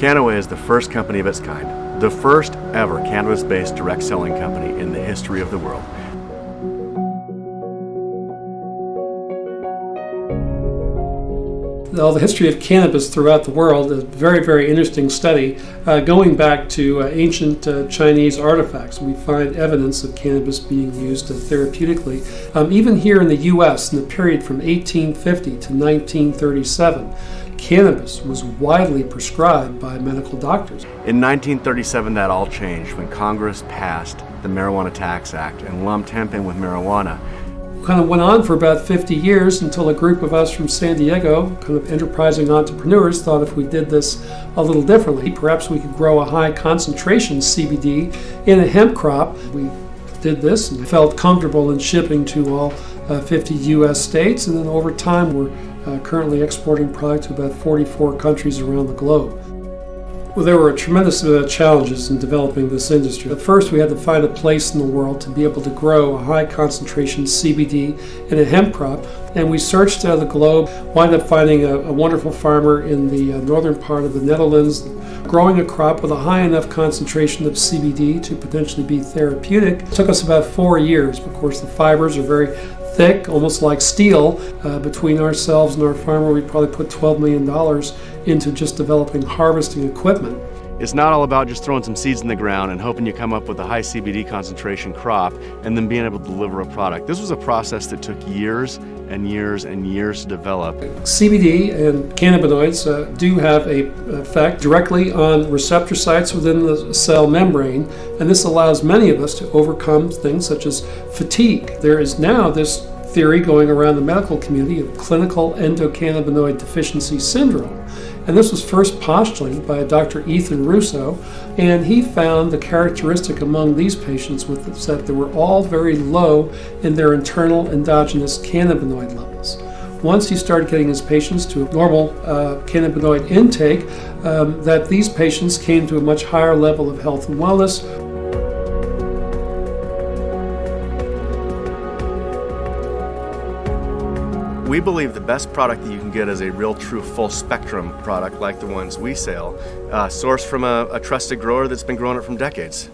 Kannaway is the first company of its kind, the first ever cannabis-based direct selling company in the history of the world. The history of cannabis throughout the world is a very, very interesting study. Going back to ancient Chinese artifacts, we find evidence of cannabis being used therapeutically. Even here in the U.S., in the period from 1850 to 1937, cannabis was widely prescribed by medical doctors. In 1937, that all changed when Congress passed the Marijuana Tax Act and lumped hemp in with marijuana. Kind of went on for about 50 years until a group of us from San Diego, kind of enterprising entrepreneurs, thought if we did this a little differently, perhaps we could grow a high concentration CBD in a hemp crop. We did this and felt comfortable in shipping to all 50 U.S. states, and then over time we're currently exporting product to about 44 countries around the globe. Well, there were a tremendous amount of challenges in developing this industry. At first, we had to find a place in the world to be able to grow a high concentration CBD in a hemp crop, and we searched the globe, wound up finding a wonderful farmer in the northern part of the Netherlands, growing a crop with a high enough concentration of CBD to potentially be therapeutic. It took us about 4 years. Of course, the fibers are very thick, almost like steel. Between ourselves and our farmer, we probably put $12 million into just developing harvesting equipment. It's not all about just throwing some seeds in the ground and hoping you come up with a high CBD concentration crop and then being able to deliver a product. This was a process that took years and years and years to develop. CBD and cannabinoids do have an effect directly on receptor sites within the cell membrane, and this allows many of us to overcome things such as fatigue. There is now this theory going around the medical community of clinical endocannabinoid deficiency syndrome. And this was first postulated by Dr. Ethan Russo, and he found the characteristic among these patients was that they were all very low in their internal endogenous cannabinoid levels. Once he started getting his patients to a normal cannabinoid intake, that these patients came to a much higher level of health and wellness. We believe the best product that you can get is a real true full spectrum product like the ones we sell, sourced from a trusted grower that's been growing it from decades.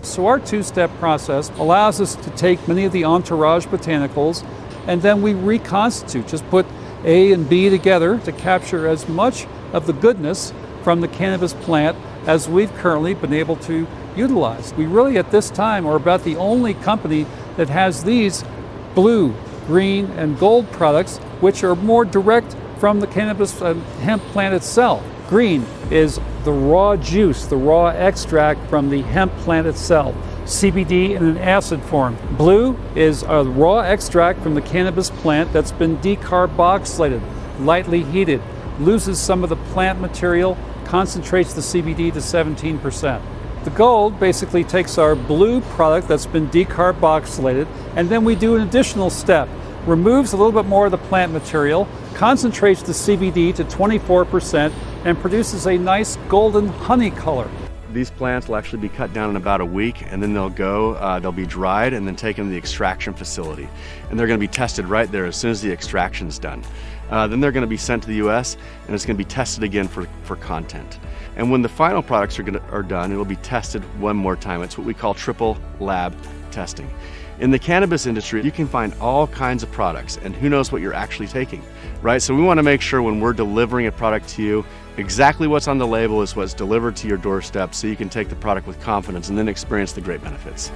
So our two-step process allows us to take many of the entourage botanicals and then we reconstitute, just put A and B together to capture as much of the goodness from the cannabis plant as we've currently been able to utilize. We really at this time are about the only company that has these blue, green, and gold products, which are more direct from the cannabis hemp plant itself. Green is the raw juice, the raw extract from the hemp plant itself, CBD in an acid form. Blue is a raw extract from the cannabis plant that's been decarboxylated, lightly heated, loses some of the plant material, concentrates the CBD to 17%. The gold basically takes our blue product that's been decarboxylated, and then we do an additional step. Removes a little bit more of the plant material, concentrates the CBD to 24%, and produces a nice golden honey color. These plants will actually be cut down in about a week, and then they'll be dried and then taken to the extraction facility. And they're going to be tested right there as soon as the extraction's done. Then they're going to be sent to the US, and it's going to be tested again for content. And when the final products are done, it'll be tested one more time. It's what we call triple lab testing. In the cannabis industry, you can find all kinds of products, and who knows what you're actually taking, right? So we want to make sure when we're delivering a product to you, exactly what's on the label is what's delivered to your doorstep, so you can take the product with confidence and then experience the great benefits.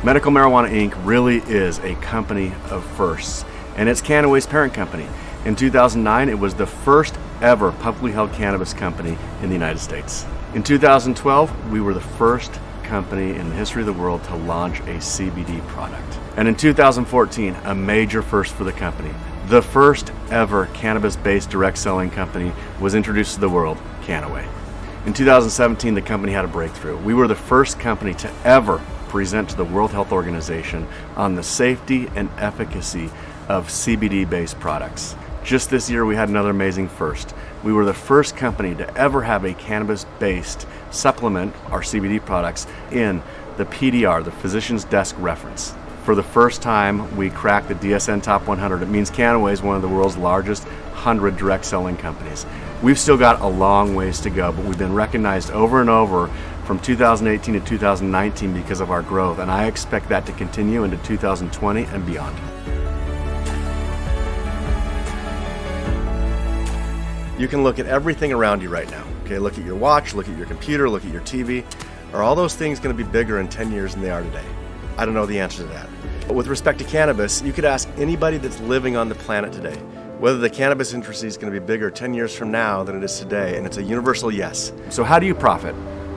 Medical Marijuana Inc. really is a company of firsts, and it's Kannaway's parent company. In 2009, it was the first ever publicly held cannabis company in the United States. In 2012, we were the first company in the history of the world to launch a CBD product. And in 2014, a major first for the company. The first ever cannabis-based direct selling company was introduced to the world, Kannaway. In 2017, the company had a breakthrough. We were the first company to ever present to the World Health Organization on the safety and efficacy of CBD-based products. Just this year, we had another amazing first. We were the first company to ever have a cannabis-based supplement, our CBD products, in the PDR, the Physician's Desk Reference. For the first time, we cracked the DSN Top 100. It means Kannaway is one of the world's largest 100 direct selling companies. We've still got a long ways to go, but we've been recognized over and over from 2018 to 2019 because of our growth, and I expect that to continue into 2020 and beyond. You can look at everything around you right now. Okay, look at your watch, look at your computer, look at your TV. Are all those things going to be bigger in 10 years than they are today? I don't know the answer to that. But with respect to cannabis, you could ask anybody that's living on the planet today whether the cannabis industry is going to be bigger 10 years from now than it is today, and it's a universal yes. So how do you profit?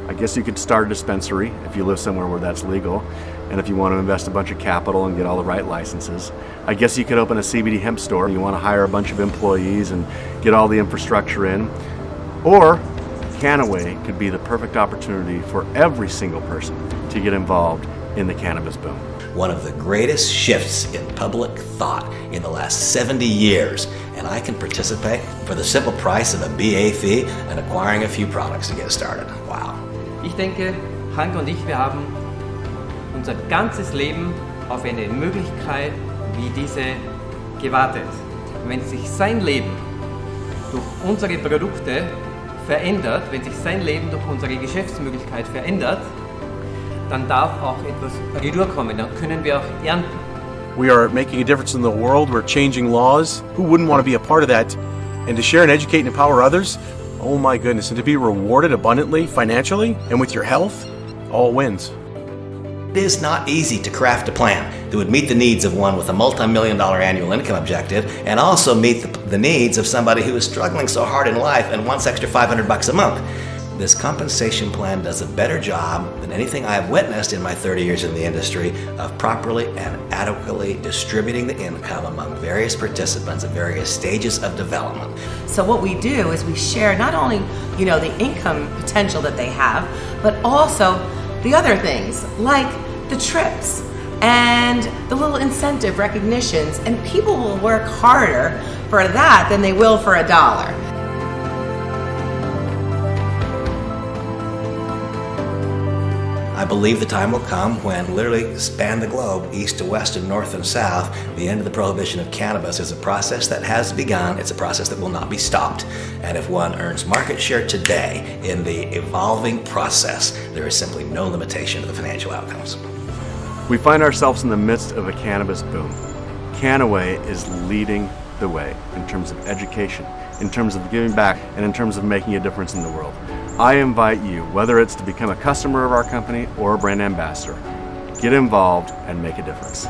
I guess you could start a dispensary if you live somewhere where that's legal, and if you want to invest a bunch of capital and get all the right licenses. I guess you could open a CBD hemp store. You want to hire a bunch of employees and get all the infrastructure in. Or Kannaway could be the perfect opportunity for every single person to get involved in the cannabis boom. One of the greatest shifts in public thought in the last 70 years, and I can participate for the simple price of a BA fee and acquiring a few products to get started. Wow. Ich denke, Hank und ich, wir haben unser ganzes Leben auf eine Möglichkeit wie diese gewartet. Wenn sich sein Leben durch unsere Produkte verändert, wenn sich sein Leben durch unsere Geschäftsmöglichkeit verändert, dann darf auch etwas rüberkommen, dann können wir auch ernten. We are making a difference in the world. We're changing laws. Who wouldn't want to be a part of that? And to share and educate and empower others, oh my goodness. And to be rewarded abundantly, financially, and with your health, all wins. It is not easy to craft a plan that would meet the needs of one with a multi-million-dollar annual income objective and also meet the needs of somebody who is struggling so hard in life and wants extra $500 a month. This compensation plan does a better job than anything I have witnessed in my 30 years in the industry of properly and adequately distributing the income among various participants at various stages of development. So what we do is we share not only, the income potential that they have, but also the other things like the trips and the little incentive recognitions, and people will work harder for that than they will for $1. I believe the time will come when literally span the globe, east to west and north and south, the end of the prohibition of cannabis is a process that has begun. It's a process that will not be stopped. And if one earns market share today in the evolving process, there is simply no limitation to the financial outcomes. We find ourselves in the midst of a cannabis boom. Kannaway is leading the way in terms of education, in terms of giving back, and in terms of making a difference in the world. I invite you, whether it's to become a customer of our company or a brand ambassador, get involved and make a difference.